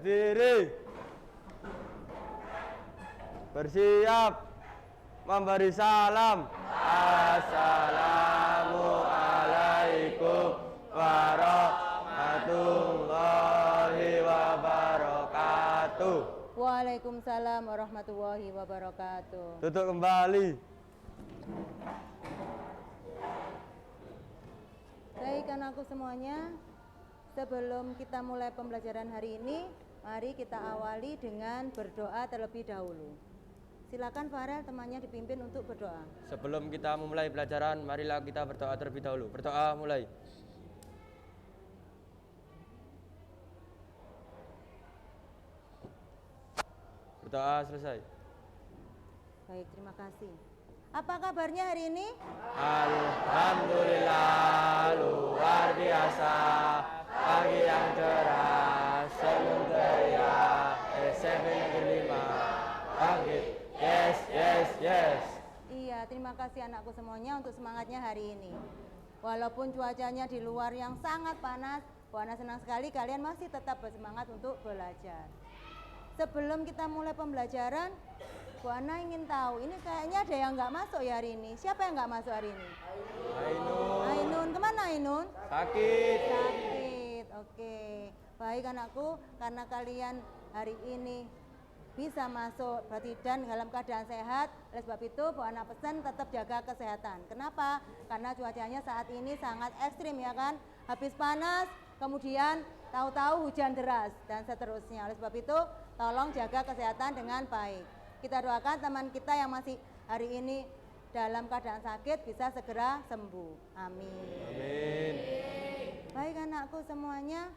Berdiri. Bersiap memberi salam. Assalamualaikum warahmatullahi wabarakatuh. Waalaikumsalam warahmatullahi wabarakatuh. Duduk kembali. Baik anakku semuanya, sebelum kita mulai pembelajaran hari ini, mari kita awali dengan berdoa terlebih dahulu. Silakan Farel, temannya dipimpin untuk berdoa. Sebelum kita memulai pelajaran, marilah kita berdoa terlebih dahulu. Berdoa mulai. Berdoa selesai. Baik, terima kasih. Apa kabarnya hari ini? Alhamdulillah, luar biasa. Pagi yang cerah, senyum ceria. SMP Negeri 5. Bangkit. Yes, yes, yes. Iya, terima kasih anakku semuanya untuk semangatnya hari ini. Walaupun cuacanya di luar yang sangat panas, Bu Ana senang sekali kalian masih tetap bersemangat untuk belajar. Sebelum kita mulai pembelajaran, Bu Ana ingin tahu, ini kayaknya ada yang nggak masuk ya hari ini. Siapa yang nggak masuk hari ini? Ainun. Ainun, kemana Ainun? Sakit. Sakit, oke. Baik anakku, karena kalian hari ini bisa masuk berarti dan dalam keadaan sehat. Oleh sebab itu Bu Ana pesan tetap jaga kesehatan. Kenapa? Karena cuacanya saat ini sangat ekstrim ya kan. Habis panas, kemudian tahu-tahu hujan deras dan seterusnya. Oleh sebab itu tolong jaga kesehatan dengan baik. Kita doakan teman kita yang masih hari ini dalam keadaan sakit bisa segera sembuh. Amin. Amin. Baik anakku semuanya.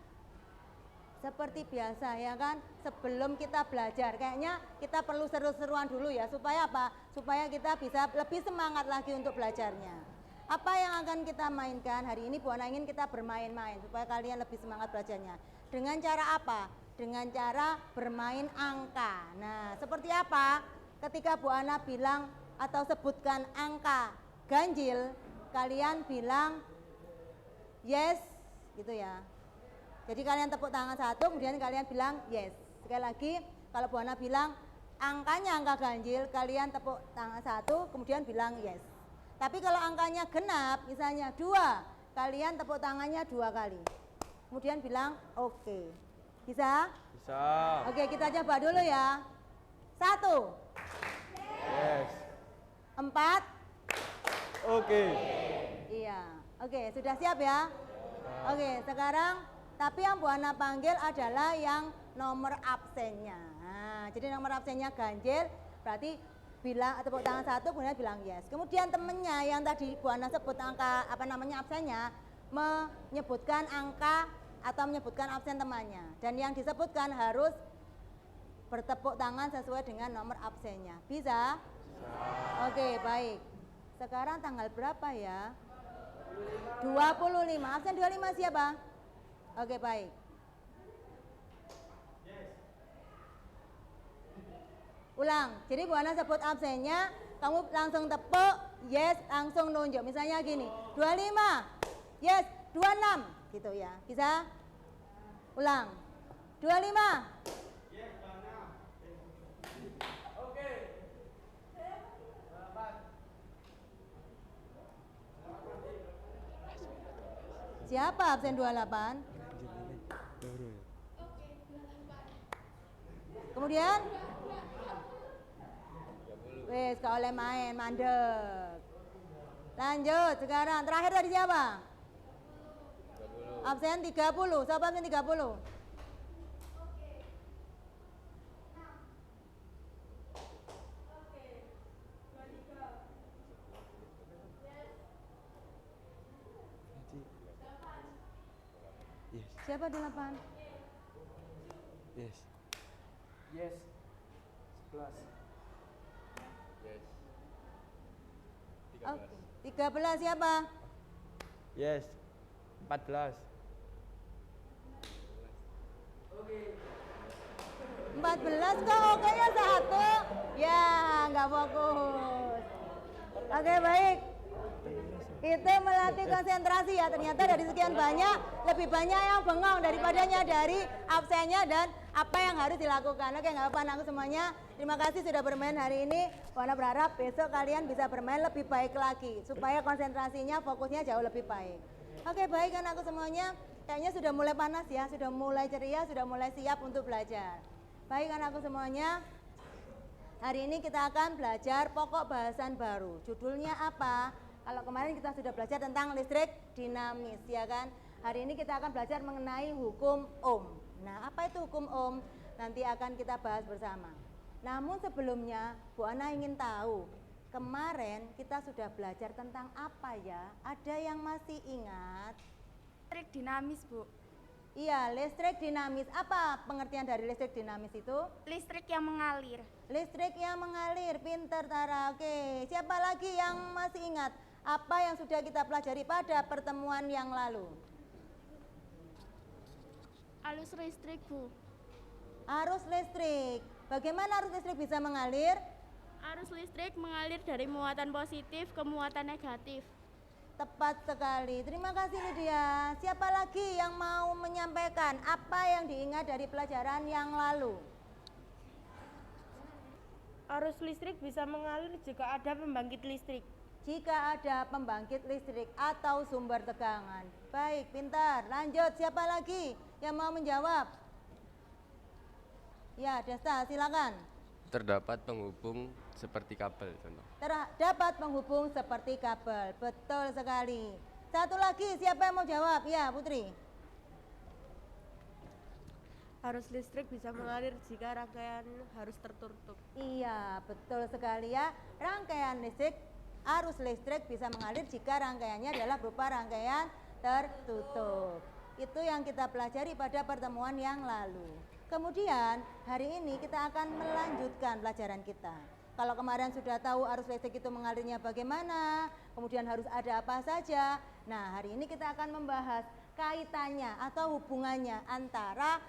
Seperti biasa ya kan, sebelum kita belajar kayaknya kita perlu seru-seruan dulu ya, supaya apa? Supaya kita bisa lebih semangat lagi untuk belajarnya. Apa yang akan kita mainkan hari ini? Bu Ana ingin kita bermain-main supaya kalian lebih semangat belajarnya. Dengan cara apa? Dengan cara bermain angka. Nah, seperti apa? Ketika Bu Ana bilang atau sebutkan angka ganjil, kalian bilang yes gitu ya. Jadi kalian tepuk tangan satu, kemudian kalian bilang yes. Sekali lagi, kalau Bu Ana bilang angkanya angka ganjil, kalian tepuk tangan satu, kemudian bilang yes. Tapi kalau angkanya genap, misalnya 2, kalian tepuk tangannya 2 kali. Kemudian bilang oke. Bisa? Bisa. Oke, kita coba dulu ya. 1. Yes. 4. Oke. Iya. Oke, sudah siap ya? Oke, sekarang tapi yang Bu Ana panggil adalah yang nomor absennya. Nah, jadi nomor absennya ganjil, berarti bilang tepuk tangan satu, kemudian bilang yes. Kemudian temennya yang tadi Bu Ana sebut angka absennya, menyebutkan angka atau menyebutkan absen temannya. Dan yang disebutkan harus bertepuk tangan sesuai dengan nomor absennya. Bisa? Oke, baik. Sekarang tanggal berapa ya? 25. Absen 25 siapa? Oke, baik. Ulang. Jadi Bu Ana sebut absennya, kamu langsung tepuk, yes, langsung nunjuk. Misalnya gini, 25, yes, 26, gitu ya. Bisa? Ulang. 25. Yes, 26. Oke. Siapa absen 28? Kemudian? Wes, gak oleh main, mandek. Lanjut, sekarang terakhir tadi siapa? 30. Absen 30, siapa absen 30? Siapa 8? Yes. Yes. 11. Yes. Oke. 13 siapa? Yes. 14. 14 kok oke ya 1? Ya, nggak fokus. Oke, baik. Itu melatih konsentrasi ya. Ternyata dari sekian banyak, lebih banyak yang bengong daripada nyadari absennya dan apa yang harus dilakukan. Oke, nggak apa-apa anakku semuanya. Terima kasih sudah bermain hari ini. Wana berharap besok kalian bisa bermain lebih baik lagi supaya konsentrasinya, fokusnya jauh lebih baik. Oke, baik anakku semuanya. Kayaknya sudah mulai panas ya, sudah mulai ceria, sudah mulai siap untuk belajar. Baik anakku semuanya. Hari ini kita akan belajar pokok bahasan baru. Judulnya apa? Kalau kemarin kita sudah belajar tentang listrik dinamis, ya kan? Hari ini kita akan belajar mengenai hukum Ohm. Nah, apa itu hukum Ohm? Nanti akan kita bahas bersama. Namun sebelumnya, Bu Ana ingin tahu, kemarin kita sudah belajar tentang apa ya? Ada yang masih ingat? Listrik dinamis, Bu. Iya, listrik dinamis. Apa pengertian dari listrik dinamis itu? Listrik yang mengalir. Listrik yang mengalir, pinter Tara. Oke, siapa lagi yang masih ingat apa yang sudah kita pelajari pada pertemuan yang lalu? Arus listrik, Bu. Arus listrik. Bagaimana arus listrik bisa mengalir? Arus listrik mengalir dari muatan positif ke muatan negatif. Tepat sekali. Terima kasih Lydia. Siapa lagi yang mau menyampaikan apa yang diingat dari pelajaran yang lalu? Arus listrik bisa mengalir jika ada pembangkit listrik. Jika ada pembangkit listrik atau sumber tegangan. Baik, pintar. Lanjut, siapa lagi yang mau menjawab? Ya, Desta, silakan. Terdapat penghubung seperti kabel, contoh. Terdapat penghubung seperti kabel. Betul sekali. Satu lagi, siapa yang mau jawab? Ya, Putri. Arus listrik bisa mengalir jika rangkaian harus tertutup. Iya, betul sekali ya. Rangkaian listrik, arus listrik bisa mengalir jika rangkaiannya adalah berupa rangkaian tertutup. Itu yang kita pelajari pada pertemuan yang lalu. Kemudian hari ini kita akan melanjutkan pelajaran kita. Kalau kemarin sudah tahu arus listrik itu mengalirnya bagaimana, kemudian harus ada apa saja. Nah, hari ini kita akan membahas kaitannya atau hubungannya antara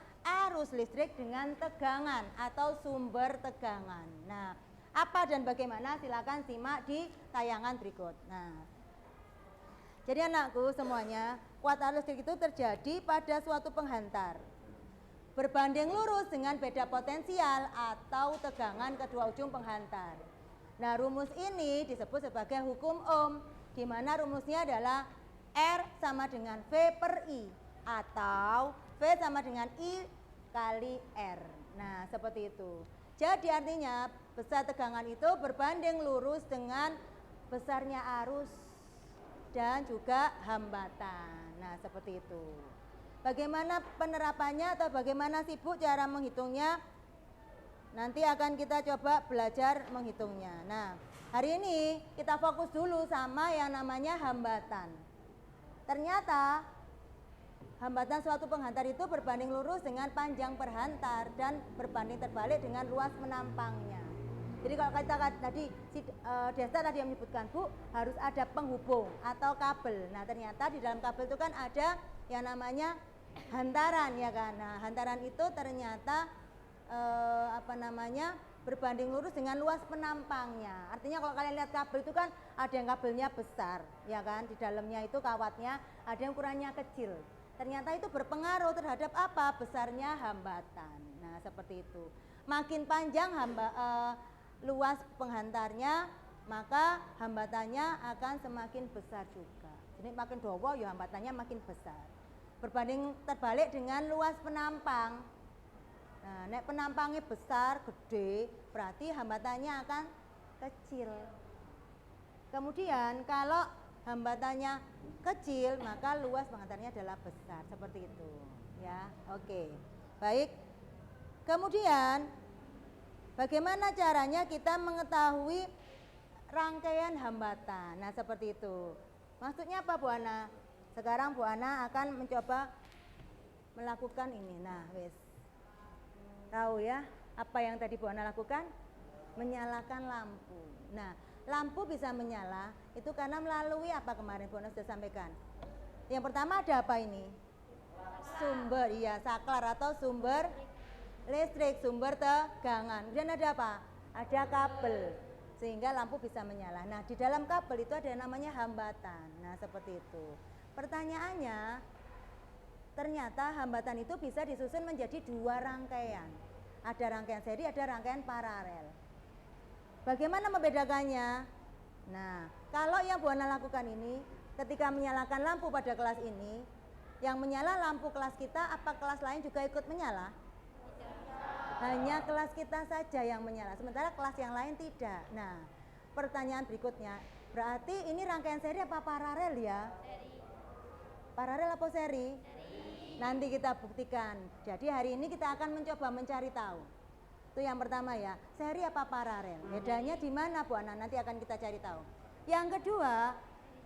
arus listrik dengan tegangan atau sumber tegangan. Nah, apa dan bagaimana silakan simak di tayangan berikut. Nah, jadi anakku semuanya, kuat arus listrik itu terjadi pada suatu penghantar berbanding lurus dengan beda potensial atau tegangan kedua ujung penghantar. Nah, rumus ini disebut sebagai hukum Ohm, di mana rumusnya adalah R sama dengan V per I atau V sama dengan I kali R. Nah, seperti itu. Jadi artinya besar tegangan itu berbanding lurus dengan besarnya arus dan juga hambatan. Nah, seperti itu. Bagaimana penerapannya atau bagaimana sibuk cara menghitungnya? Nanti akan kita coba belajar menghitungnya. Nah, hari ini kita fokus dulu sama yang namanya hambatan. Ternyata hambatan suatu penghantar itu berbanding lurus dengan panjang perhantar dan berbanding terbalik dengan luas menampangnya. Jadi kalau kita tadi Desta tadi yang menyebutkan, Bu, harus ada penghubung atau kabel. Nah, ternyata di dalam kabel itu kan ada yang namanya hantaran, ya kan. Nah, hantaran itu ternyata berbanding lurus dengan luas penampangnya. Artinya kalau kalian lihat kabel itu kan ada yang kabelnya besar, ya kan. Di dalamnya itu kawatnya, ada yang ukurannya kecil. Ternyata itu berpengaruh terhadap apa? Besarnya hambatan. Nah, seperti itu. Makin panjang luas penghantarnya, maka hambatannya akan semakin besar juga. Jadi makin dawa ya hambatannya makin besar. Berbanding terbalik dengan luas penampang. Nah, nek penampangnya besar, gede, berarti hambatannya akan kecil. Kemudian kalau hambatannya kecil, maka luas penghantarnya adalah besar, seperti itu. Ya, oke. Baik. Kemudian bagaimana caranya kita mengetahui rangkaian hambatan? Nah, seperti itu. Maksudnya apa, Bu Ana? Sekarang Bu Ana akan mencoba melakukan ini. Nah, wes. Tahu ya, apa yang tadi Bu Ana lakukan? Menyalakan lampu. Nah, lampu bisa menyala itu karena melalui apa kemarin Bu Ana sudah sampaikan. Yang pertama ada apa ini? Sumber, iya, saklar atau sumber listrik, sumber tegangan. Kemudian ada apa? Ada kabel. sehingga lampu bisa menyala. Nah, di dalam kabel itu ada yang namanya hambatan. Nah, seperti itu. Pertanyaannya, ternyata hambatan itu bisa disusun menjadi 2 rangkaian. Ada rangkaian seri, ada rangkaian paralel. Bagaimana membedakannya? Nah, kalau yang Bu Ana lakukan ini, ketika menyalakan lampu pada kelas ini, yang menyala lampu kelas kita, apa kelas lain juga ikut menyala? Hanya kelas kita saja yang menyala, sementara kelas yang lain tidak. Nah, pertanyaan berikutnya, berarti ini rangkaian seri apa paralel ya? Paralel apa seri? Nanti kita buktikan. Jadi hari ini kita akan mencoba mencari tahu. Itu yang pertama ya, seri apa paralel? Bedanya di mana Bu Ana? Nanti akan kita cari tahu. Yang kedua,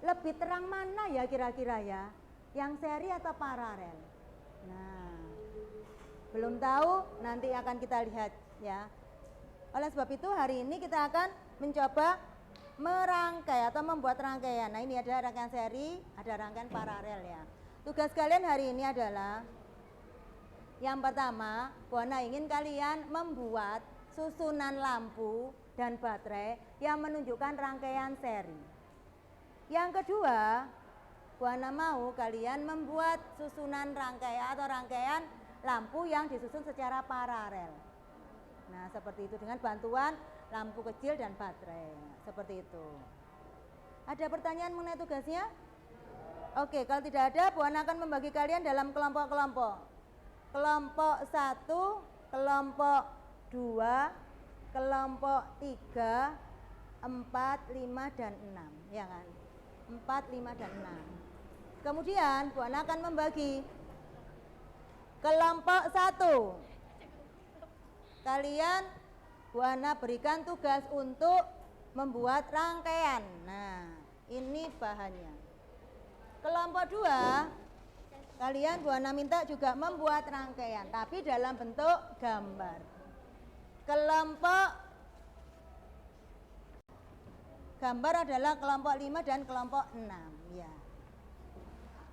lebih terang mana ya kira-kira ya? Yang seri atau paralel? Nah, belum tahu, nanti akan kita lihat ya. Oleh sebab itu hari ini kita akan mencoba merangkai atau membuat rangkaian. Nah, ini ada rangkaian seri, ada rangkaian paralel ya. Tugas kalian hari ini adalah yang pertama, Bu Ana ingin kalian membuat susunan lampu dan baterai yang menunjukkan rangkaian seri. Yang kedua, Bu Ana mau kalian membuat susunan rangkaian atau rangkaian lampu yang disusun secara paralel. Nah, seperti itu dengan bantuan lampu kecil dan baterai. Seperti itu. Ada pertanyaan mengenai tugasnya? Oke, kalau tidak ada, Bu Ana akan membagi kalian dalam kelompok-kelompok. Kelompok 1, kelompok 2, kelompok 3, 4, 5, dan 6. Ya kan? 4, 5, dan 6. Kemudian Bu Ana akan membagi kelompok 1. Kalian Bu Ana berikan tugas untuk membuat rangkaian. Nah, ini bahannya. Kelompok 2, kalian Bu Ana minta juga membuat rangkaian, tapi dalam bentuk gambar. Kelompok gambar adalah kelompok 5 dan kelompok 6 ya.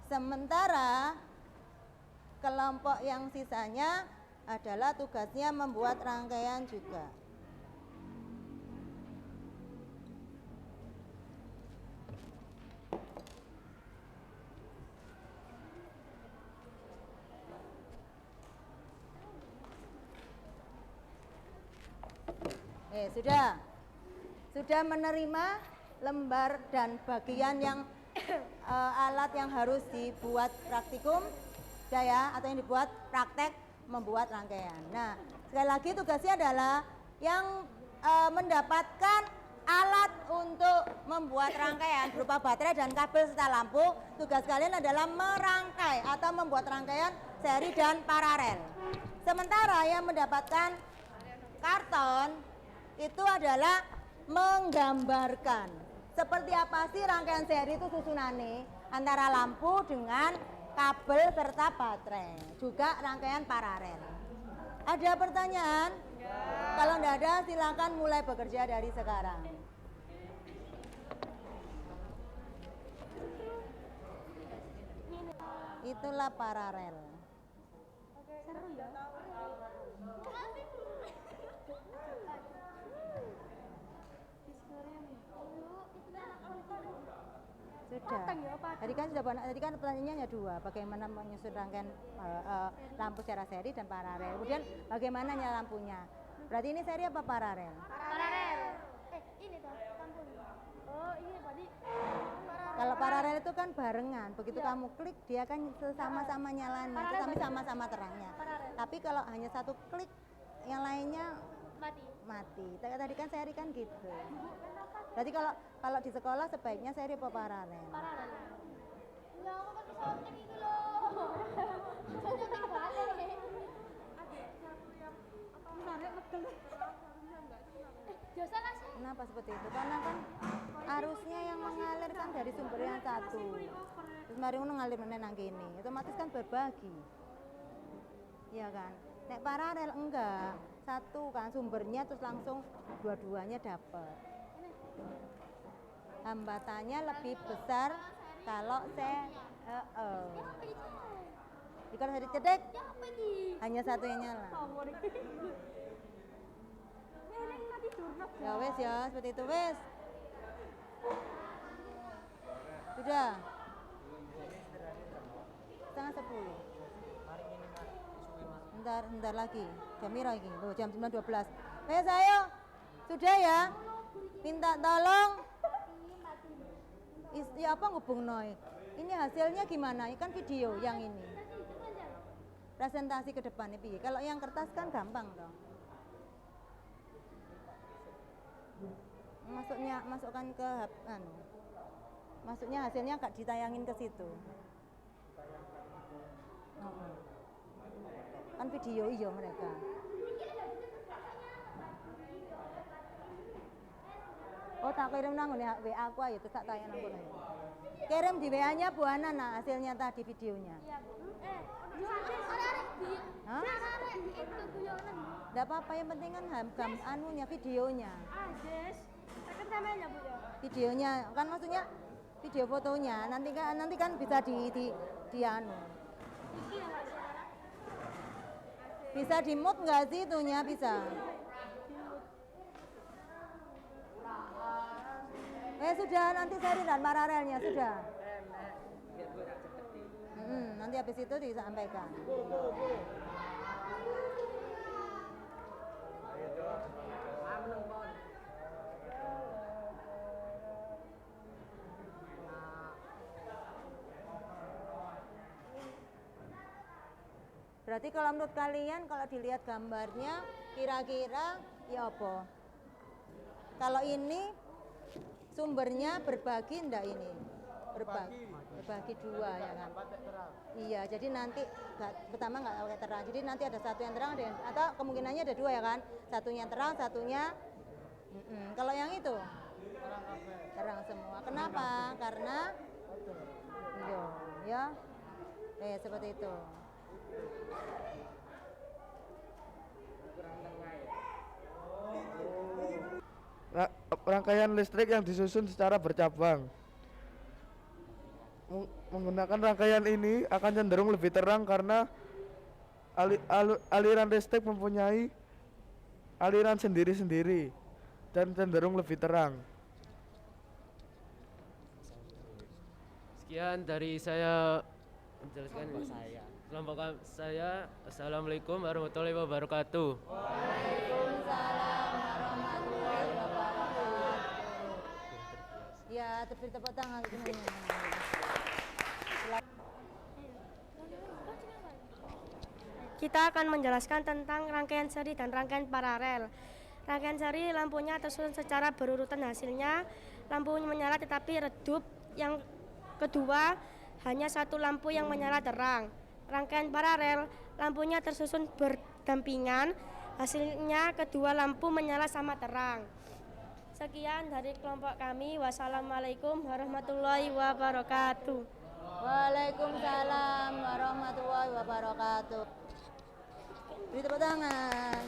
Sementara kelompok yang sisanya adalah tugasnya membuat rangkaian juga. Sudah menerima lembar dan bagian yang alat yang harus dibuat praktikum, sudah ya, atau yang dibuat praktek membuat rangkaian. Nah, sekali lagi tugasnya adalah yang mendapatkan alat untuk membuat rangkaian berupa baterai dan kabel serta lampu. Tugas kalian adalah merangkai atau membuat rangkaian seri dan paralel. Sementara yang mendapatkan karton itu adalah menggambarkan seperti apa sih rangkaian seri itu susunannya antara lampu dengan kabel serta baterai, juga rangkaian paralel. Ada pertanyaan? Kalau tidak ada, silakan mulai bekerja dari sekarang. Itulah paralel. Sudah. Tadi kan pertanyaannya hanya 2, bagaimana menyusun rangkaian lampu secara seri dan paralel. Kemudian bagaimana nyala lampunya. Berarti ini seri apa paralel? Paralel. Ini tuh lampunya. Oh, ini tadi. Kalau paralel itu kan barengan. Begitu kamu klik, dia kan sama-sama nyalanya, tapi sama-sama terangnya. Tapi kalau hanya satu klik, yang lainnya mati. Tadi kan seri kan gitu. Berarti kalau di sekolah sebaiknya seri apa paralel? Paralel. Ya, aku kan bisa ontek itu loh. Saya ontek balik. Biasa lah sih. Kenapa seperti itu? Karena kan arusnya yang mengalir kan dari sumber yang satu. Terus mari ngalir nang kene. Otomatis kan berbagi. Iya kan? Nek paralel enggak. Satu kan sumbernya terus langsung dua-duanya dapat. Hambatannya lebih besar kalau kalau saya cedek hanya satu yang nyala. Ya wes ya, seperti itu wes. Sudah. Setengah 10. Bentar lagi. Jam piro iki? Loh, jam 9.12. Wes ayo. Sudah ya. Minta tolong. Ya apa ngubungno? Ini hasilnya gimana? Ini kan video yang ini. Presentasi ke depan piye? Kalau yang kertas kan gampang dong. Masukkan ke maksudnya hasilnya gak ditayangin ke situ. Kan video iya mereka. Oh tak kirim nang WA aku ayo terus tak tanya nang kono. Kirim di WA-nya Bu Ana nah hasilnya tadi videonya. Hah? Enggak apa-apa yang penting kan anunya videonya. Videonya kan maksudnya video fotonya nanti kan bisa di anu. Bisa di mute nggak sih itunya bisa? Sudah nanti seri dan paralelnya sudah. Nanti habis itu disampaikan. Berarti kalau menurut kalian kalau dilihat gambarnya kira-kira ya apa? Kalau ini sumbernya berbagi ndak ini? Berbagi dua ya kan? Iya, jadi nanti pertama nggak pakai terang. Jadi nanti ada satu yang terang atau kemungkinannya ada dua ya kan? Satunya terang, satunya kalau yang itu terang semua. Kenapa? Karena ya. Seperti itu. Rangkaian listrik yang disusun secara bercabang. Menggunakan rangkaian ini akan cenderung lebih terang karena aliran listrik mempunyai aliran sendiri-sendiri dan cenderung lebih terang. Sekian dari saya menjelaskan kelompok saya. Assalamualaikum warahmatullahi wabarakatuh. Waalaikumsalam warahmatullahi wabarakatuh. Ya, tepuk tangan semuanya. Kita akan menjelaskan tentang rangkaian seri dan rangkaian paralel. Rangkaian seri lampunya tersusun secara berurutan hasilnya. Lampu menyala tetapi redup. Yang kedua, hanya satu lampu yang menyala terang. Rangkaian paralel, lampunya tersusun berdampingan. Hasilnya kedua lampu menyala sama terang. Sekian dari kelompok kami. Wassalamualaikum warahmatullahi wabarakatuh. Waalaikumsalam warahmatullahi wabarakatuh. Beri tepuk tangan.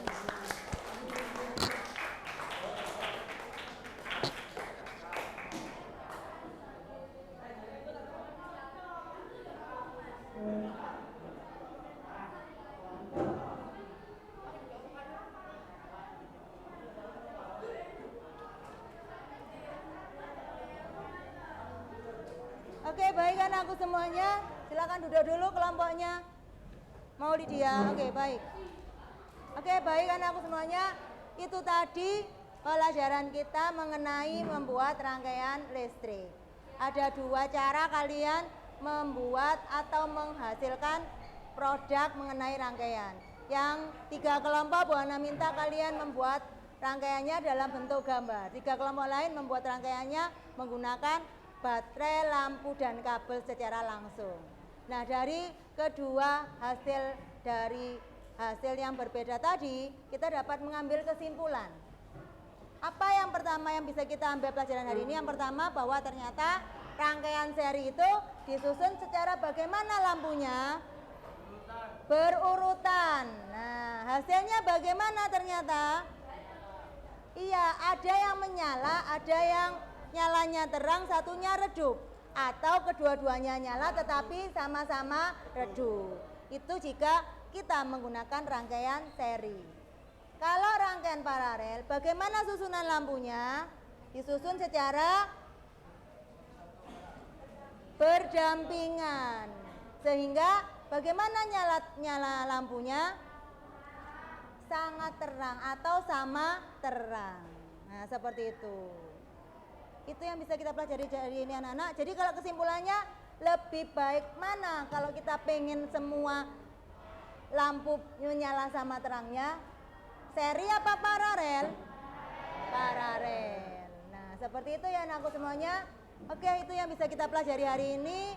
Oke, baik anakku semuanya. Silakan duduk dulu kelompoknya. Mau Lydia. Oke, baik. Oke, baik anakku semuanya. Itu tadi pelajaran kita mengenai membuat rangkaian listrik. Ada dua cara kalian membuat atau menghasilkan produk mengenai rangkaian. Yang 3 kelompok Bu Ana minta kalian membuat rangkaiannya dalam bentuk gambar. 3 kelompok lain membuat rangkaiannya menggunakan baterai, lampu, dan kabel secara langsung. Nah, dari kedua hasil yang berbeda tadi, kita dapat mengambil kesimpulan. Apa yang pertama yang bisa kita ambil pelajaran hari ini? Yang pertama bahwa ternyata rangkaian seri itu disusun secara bagaimana lampunya? Berurutan. Nah, hasilnya bagaimana ternyata? Iya, ada yang menyala, ada yang nyalanya terang, satunya redup, atau kedua-duanya nyala tetapi sama-sama redup. Itu jika kita menggunakan rangkaian seri. Kalau rangkaian paralel, bagaimana susunan lampunya? Disusun secara berdampingan. Sehingga bagaimana nyala lampunya? Sangat terang atau sama terang. Nah, seperti itu. Itu yang bisa kita pelajari dari ini anak-anak. Jadi kalau kesimpulannya, lebih baik mana kalau kita pengen semua lampu nyala sama terangnya? Seri apa paralel? Paralel. Nah, seperti itu ya anakku semuanya. Oke, itu yang bisa kita pelajari hari ini.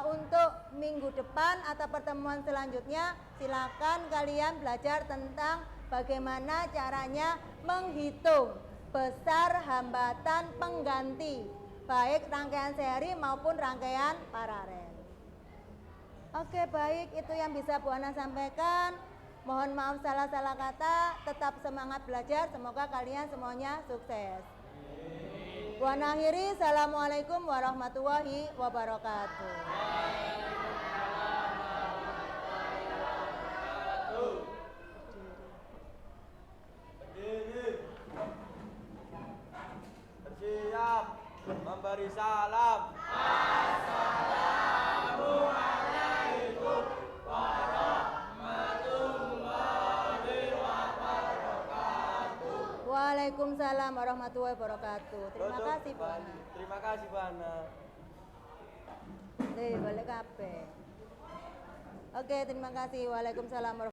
Untuk minggu depan atau pertemuan selanjutnya, silakan kalian belajar tentang bagaimana caranya menghitung besar hambatan pengganti, baik rangkaian seri maupun rangkaian paralel. Oke, baik, itu yang bisa Bu Ana sampaikan. Mohon maaf salah-salah kata, tetap semangat belajar, semoga kalian semuanya sukses. Bu Ana akhiri, Assalamualaikum warahmatullahi wabarakatuh. Siap memberi salam. Waalaikumsalam warahmatullahi wabarakatuh. Terima kasih Bu Ana. Terima kasih Bu Ana. Balik kabeh. Oke, terima kasih. Waalaikumsalam warahmatullahi wabarakatuh.